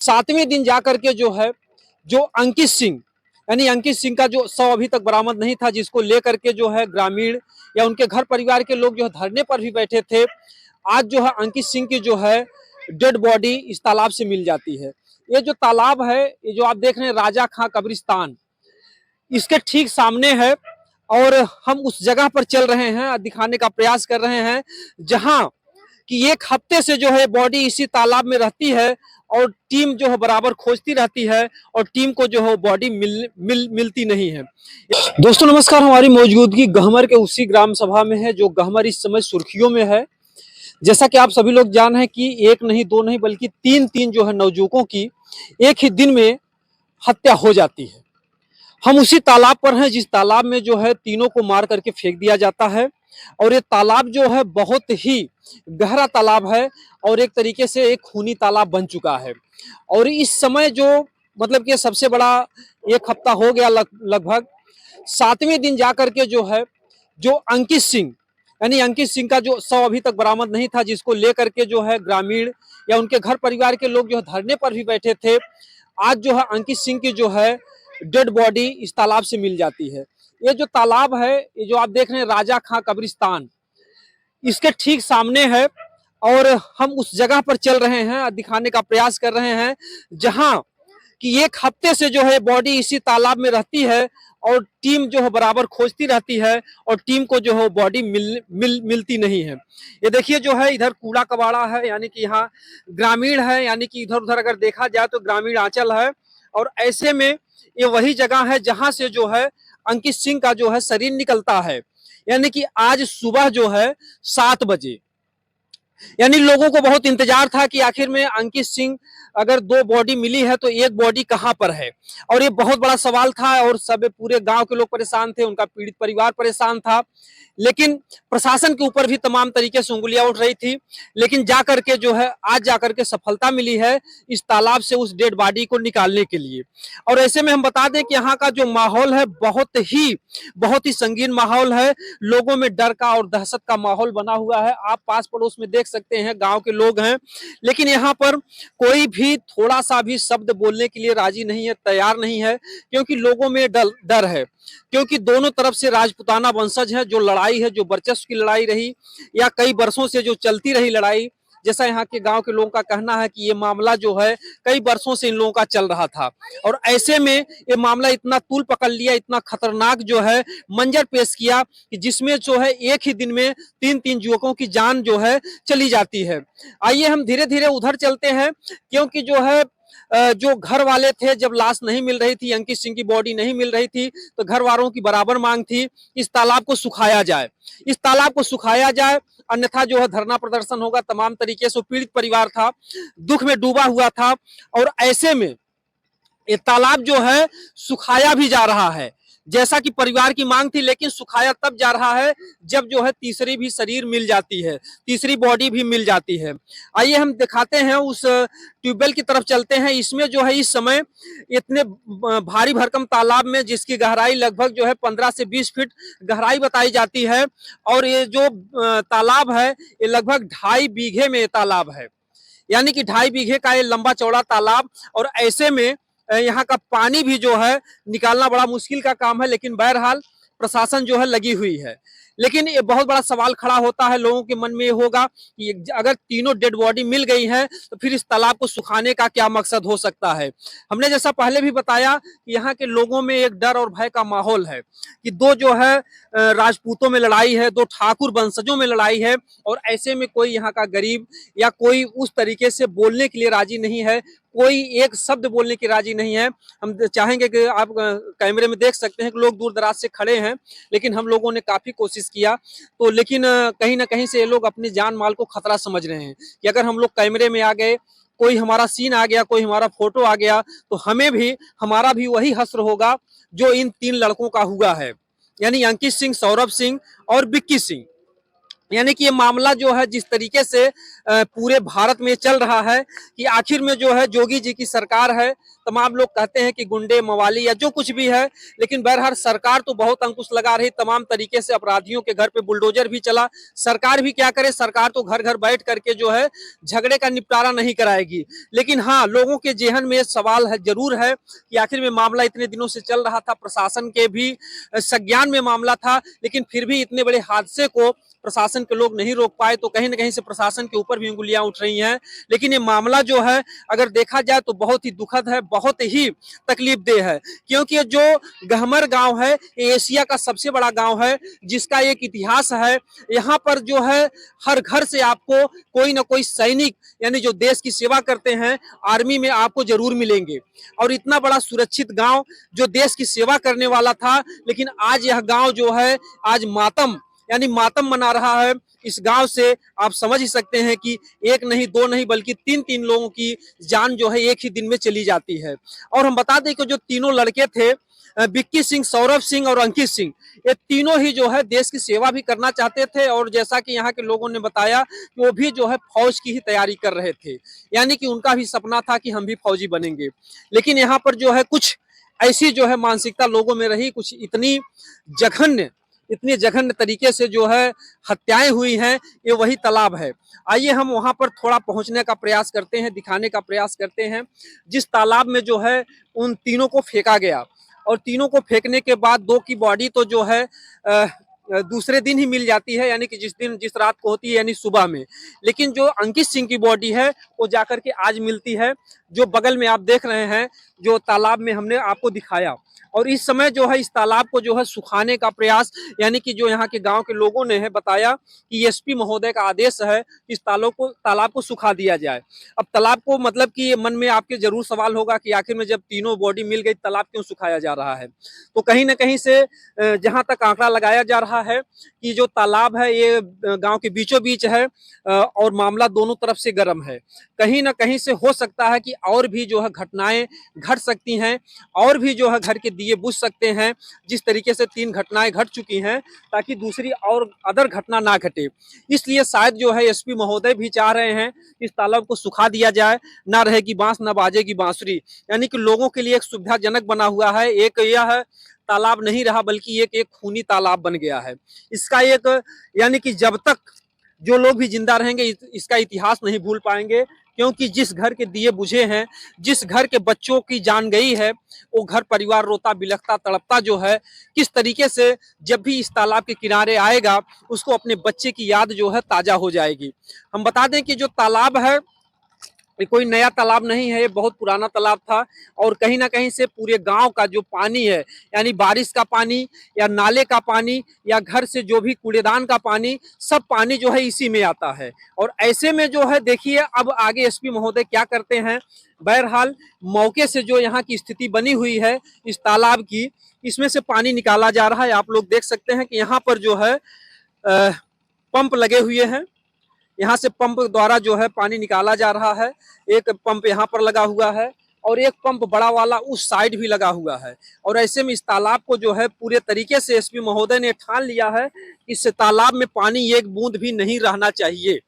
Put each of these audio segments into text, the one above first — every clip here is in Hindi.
7वें दिन जाकर के जो अंकित सिंह यानी अंकित सिंह का जो शव अभी तक बरामद नहीं था, जिसको लेकर के ग्रामीण या उनके घर परिवार के लोग धरने पर भी बैठे थे। आज अंकित सिंह की डेड बॉडी इस तालाब से मिल जाती है। ये जो तालाब है, ये जो आप देख रहे हैं राजा खां कब्रिस्तान, इसके ठीक सामने है। और हम उस जगह पर चल रहे हैं, दिखाने का प्रयास कर रहे हैं, जहां कि एक हफ्ते से बॉडी इसी तालाब में रहती है और टीम बराबर खोजती रहती है और टीम को बॉडी मिलती नहीं है। दोस्तों नमस्कार, हमारी मौजूदगी गहमर के उसी ग्राम सभा में है, जो गहमर इस समय सुर्खियों में है। जैसा कि आप सभी लोग जान रहे हैं कि एक नहीं दो नहीं बल्कि तीन तीन नवजुवकों की एक ही दिन में हत्या हो जाती है। हम उसी तालाब पर हैं जिस तालाब में तीनों को मार करके फेंक दिया जाता है। और ये तालाब बहुत ही गहरा तालाब है और एक तरीके से एक खूनी तालाब बन चुका है। और इस समय मतलब कि सबसे बड़ा एक हफ्ता हो गया लगभग। 7वें दिन जाकर के जो अंकित सिंह यानी अंकित सिंह का जो शव अभी तक बरामद नहीं था, जिसको लेकर के ग्रामीण या उनके घर परिवार के लोग धरने पर भी बैठे थे। आज अंकित सिंह की डेड बॉडी इस तालाब से मिल जाती है। ये जो तालाब है, ये जो आप देख रहे हैं राजा खां कब्रिस्तान, इसके ठीक सामने है। और हम उस जगह पर चल रहे हैं, दिखाने का प्रयास कर रहे हैं, जहां कि एक हफ्ते से बॉडी इसी तालाब में रहती है और टीम बराबर खोजती रहती है और टीम को बॉडी मिलती नहीं है। ये देखिए इधर कूड़ा कबाड़ा है, यानी कि यहाँ ग्रामीण है, यानी कि इधर उधर अगर देखा जाए तो ग्रामीण आंचल है। और ऐसे में ये वही जगह है जहां से अंकित सिंह का शरीर निकलता है। यानी कि आज सुबह 7 बजे, यानी लोगों को बहुत इंतजार था कि आखिर में अंकित सिंह अगर 2 बॉडी मिली है तो एक बॉडी कहां पर है। और ये बहुत बड़ा सवाल था और सब पूरे गांव के लोग परेशान थे, उनका पीड़ित परिवार परेशान था। लेकिन प्रशासन के ऊपर भी तमाम तरीके से उंगलियां उठ रही थी। लेकिन जाकर के आज जाकर के सफलता मिली है इस तालाब से उस डेड बॉडी को निकालने के लिए। और ऐसे में हम बता दें कि यहाँ का जो माहौल है बहुत ही संगीन माहौल है। लोगों में डर का और दहशत का माहौल बना हुआ है। आप पास पड़ोस में देख सकते हैं, गांव के लोग हैं, लेकिन यहाँ पर कोई भी थोड़ा सा भी शब्द बोलने के लिए राजी नहीं है, तैयार नहीं है, क्योंकि लोगों में डर है। क्योंकि दोनों तरफ से राजपूताना वंशज है। जो लड़ाई है, जो वर्चस्व की लड़ाई रही या कई वर्षों से जो चलती रही लड़ाई, जैसा यहाँ के गांव के लोगों का कहना है कि ये मामला कई वर्षों से इन लोगों का चल रहा था। और ऐसे में ये मामला इतना तूल पकड़ लिया, इतना खतरनाक मंजर पेश किया कि जिसमें एक ही दिन में तीन तीन युवकों की जान चली जाती है। आइए हम धीरे धीरे उधर चलते हैं, क्योंकि जो घर वाले थे, जब लाश नहीं मिल रही थी, अंकित सिंह की बॉडी नहीं मिल रही थी, तो घर वालों की बराबर मांग थी इस तालाब को सुखाया जाए, इस तालाब को सुखाया जाए, अन्यथा धरना प्रदर्शन होगा। तमाम तरीके से पीड़ित परिवार था, दुख में डूबा हुआ था। और ऐसे में ये तालाब सुखाया भी जा रहा है, जैसा कि परिवार की मांग थी। लेकिन सुखाया तब जा रहा है जब तीसरी भी शरीर मिल जाती है, तीसरी बॉडी भी मिल जाती है। आइए हम दिखाते हैं, उस ट्यूबवेल की तरफ चलते हैं। इसमें इस समय इतने भारी भरकम तालाब में, जिसकी गहराई लगभग 15 से 20 फीट गहराई बताई जाती है। और ये जो तालाब है, ये लगभग 2.5 बीघे में तालाब है, यानी कि 2.5 बीघे का ये लंबा चौड़ा तालाब। और ऐसे में यहाँ का पानी भी निकालना बड़ा मुश्किल का काम है। लेकिन बहरहाल प्रशासन लगी हुई है। लेकिन ये बहुत बड़ा सवाल खड़ा होता है लोगों के मन में, ये होगा कि अगर तीनों डेड बॉडी मिल गई है तो फिर इस तालाब को सुखाने का क्या मकसद हो सकता है। हमने जैसा पहले भी बताया कि यहाँ के लोगों में एक डर और भय का माहौल है कि दो राजपूतों में लड़ाई है, दो ठाकुर वंशजों में लड़ाई है। और ऐसे में कोई यहाँ का गरीब या कोई उस तरीके से बोलने के लिए राजी नहीं है, कोई एक शब्द बोलने की राजी नहीं है। हम चाहेंगे कि आप कैमरे में देख सकते हैं कि लोग दूर दराज से खड़े हैं, लेकिन हम लोगों ने काफी कोशिश किया तो, लेकिन कहीं ना कहीं से ये लोग अपनी जान माल को खतरा समझ रहे हैं कि अगर हम लोग कैमरे में आ गए, कोई हमारा सीन आ गया, कोई हमारा फोटो आ गया, तो हमारा भी वही हश्र होगा जो इन 3 लड़कों का हुआ है, यानी अंकित सिंह, सौरभ सिंह और विक्की सिंह। यानी कि ये मामला जो है जिस तरीके से पूरे भारत में चल रहा है कि आखिर में जो है योगी जी की सरकार है। तमाम लोग कहते हैं कि गुंडे मवाली या जो कुछ भी है, लेकिन बहरहाल सरकार तो बहुत अंकुश लगा रही, तमाम तरीके से अपराधियों के घर पे बुलडोजर भी चला। सरकार भी क्या करे, सरकार तो घर घर बैठ करके जो है झगड़े का निपटारा नहीं कराएगी। लेकिन हाँ, लोगों के जेहन में सवाल है जरूर है कि आखिर में मामला इतने दिनों से चल रहा था, प्रशासन के भी संज्ञान में मामला था, लेकिन फिर भी इतने बड़े हादसे को प्रशासन के लोग नहीं रोक पाए, तो कहीं ना कहीं से प्रशासन के ऊपर भी उंगलियां उठ रही हैं। लेकिन ये मामला जो है अगर देखा जाए तो बहुत ही दुखद है, बहुत ही तकलीफदेह है, क्योंकि ये जो गहमर गांव है ये एशिया का सबसे बड़ा गांव है, जिसका एक इतिहास है। यहाँ पर जो है हर घर से आपको कोई ना कोई सैनिक यानी जो देश की सेवा करते हैं आर्मी में आपको जरूर मिलेंगे। और इतना बड़ा सुरक्षित गांव जो देश की सेवा करने वाला था, लेकिन आज यह गांव जो है आज मातम यानी मातम मना रहा है। इस गांव से आप समझ ही सकते हैं कि एक नहीं दो नहीं बल्कि तीन तीन लोगों की जान जो है एक ही दिन में चली जाती है। और हम बता दें कि जो तीनों लड़के थे विक्की सिंह, सौरभ सिंह और अंकित सिंह, ये तीनों ही जो है देश की सेवा भी करना चाहते थे। और जैसा कि यहाँ के लोगों ने बताया कि वो भी जो है फौज की ही तैयारी कर रहे थे, यानी कि उनका भी सपना था कि हम भी फौजी बनेंगे। लेकिन यहाँ पर जो है कुछ ऐसी जो है मानसिकता लोगों में रही, कुछ इतनी जघन्य तरीके से जो है हत्याएं हुई हैं। ये वही तालाब है। आइए हम वहां पर थोड़ा पहुंचने का प्रयास करते हैं, दिखाने का प्रयास करते हैं जिस तालाब में जो है उन तीनों को फेंका गया। और तीनों को फेंकने के बाद दो की बॉडी तो जो है दूसरे दिन ही मिल जाती है, यानी कि जिस रात को होती है यानी सुबह में। लेकिन जो अंकित सिंह की बॉडी है वो जाकर के आज मिलती है, जो बगल में आप देख रहे हैं जो तालाब में हमने आपको दिखाया। और इस समय जो है इस तालाब को जो है सुखाने का प्रयास, यानी कि जो यहाँ के गांव के लोगों ने है बताया कि एसपी महोदय का आदेश है कि इस तालाब को सुखा दिया जाए। अब तालाब को मतलब कि मन में आपके जरूर सवाल होगा कि आखिर में जब तीनों बॉडी मिल गई तालाब क्यों सुखाया जा रहा है। तो कहीं ना कहीं से जहां तक आंकड़ा लगाया जा रहा है कि जो तालाब है ये गांव के बीचों बीच है और मामला दोनों तरफ से गर्म है। कहीं ना कहीं से हो सकता है कि और भी जो है घटनाएं घट सकती हैं, और भी जो है घर के दिए बुझ सकते हैं, जिस तरीके से 3 घटनाएं घट चुकी हैं, ताकि दूसरी और अदर घटना ना घटे। इसलिए शायद जो है एसपी महोदय भी चाह रहे हैं इस तालाब को सुखा दिया जाए, ना रहेगी बांस ना बाजेगी बांसुरी। यानी कि लोगों के लिए एक सुविधाजनक बना हुआ है। एक यह तालाब नहीं रहा बल्कि एक खूनी तालाब बन गया है। इसका एक यानी कि जब तक जो लोग भी जिंदा रहेंगे इसका इतिहास नहीं भूल पाएंगे, क्योंकि जिस घर के दिए बुझे हैं, जिस घर के बच्चों की जान गई है, वो घर परिवार रोता बिलखता तड़पता जो है किस तरीके से जब भी इस तालाब के किनारे आएगा उसको अपने बच्चे की याद जो है ताजा हो जाएगी। हम बता दें कि जो तालाब है ये कोई नया तालाब नहीं है, ये बहुत पुराना तालाब था। और कहीं ना कहीं से पूरे गांव का जो पानी है यानी बारिश का पानी या नाले का पानी या घर से जो भी कूड़ेदान का पानी, सब पानी जो है इसी में आता है। और ऐसे में जो है देखिए अब आगे एसपी महोदय क्या करते हैं। बहरहाल मौके से जो यहाँ की स्थिति बनी हुई है इस तालाब की, इसमें से पानी निकाला जा रहा है। आप लोग देख सकते हैं कि यहाँ पर जो है पंप लगे हुए हैं, यहाँ से पंप द्वारा जो है पानी निकाला जा रहा है। एक पंप यहाँ पर लगा हुआ है और एक पंप बड़ा वाला उस साइड भी लगा हुआ है। और ऐसे में इस तालाब को जो है पूरे तरीके से एसपी महोदय ने ठान लिया है कि इस तालाब में पानी एक बूंद भी नहीं रहना चाहिए।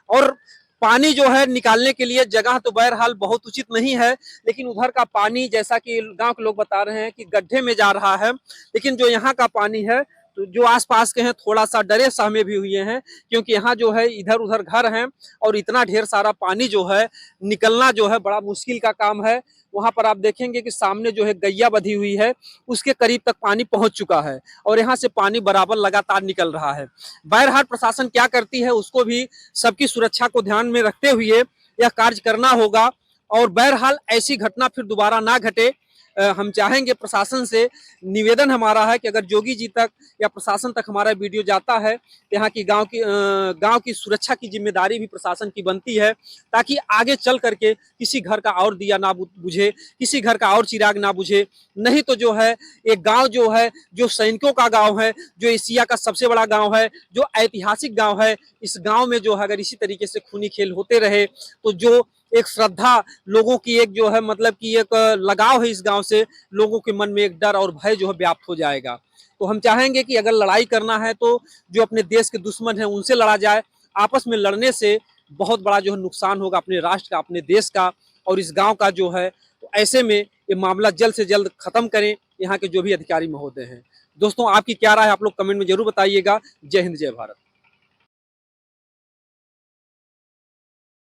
और पानी जो है निकालने के लिए जगह तो बहरहाल बहुत उचित नहीं है, लेकिन उधर का पानी जैसा कि गांव के लोग बता रहे हैं कि गड्ढे में जा रहा है। लेकिन जो यहाँ का पानी है तो जो आसपास के हैं थोड़ा सा डरे सहमे भी हुए हैं, क्योंकि यहाँ जो है इधर उधर घर हैं और इतना ढेर सारा पानी जो है निकलना जो है बड़ा मुश्किल का काम है। वहां पर आप देखेंगे कि सामने जो है गैया बधी हुई है, उसके करीब तक पानी पहुंच चुका है और यहाँ से पानी बराबर लगातार निकल रहा है। बहरहाल प्रशासन क्या करती है उसको भी सबकी सुरक्षा को ध्यान में रखते हुए यह कार्य करना होगा। और बहरहाल ऐसी घटना फिर दोबारा ना घटे, हम चाहेंगे प्रशासन से, निवेदन हमारा है कि अगर जोगी जी तक या प्रशासन तक हमारा वीडियो जाता है तो यहाँ की गांव की सुरक्षा की जिम्मेदारी भी प्रशासन की बनती है, ताकि आगे चल करके किसी घर का और दिया ना बुझे, किसी घर का और चिराग ना बुझे। नहीं तो जो है एक गांव जो है जो सैनिकों का गांव है, जो एशिया का सबसे बड़ा गांव है, जो ऐतिहासिक गांव है, इस गांव में जो है अगर इसी तरीके से खूनी खेल होते रहे तो जो एक श्रद्धा लोगों की एक जो है मतलब कि एक लगाव है इस गांव से, लोगों के मन में एक डर और भय जो है व्याप्त हो जाएगा। तो तो हम चाहेंगे कि अगर लड़ाई करना है तो जो अपने देश के दुश्मन हैं उनसे लड़ा जाए। आपस में लड़ने से बहुत बड़ा जो है नुकसान होगा अपने राष्ट्र का, अपने देश का और इस गांव का जो है। तो ऐसे में ये मामला जल्द से जल्द खत्म करें यहाँ के जो भी अधिकारी महोदय हैं। दोस्तों आपकी क्या राय है, आप लोग कमेंट में जरूर बताइएगा। जय हिंद, जय भारत।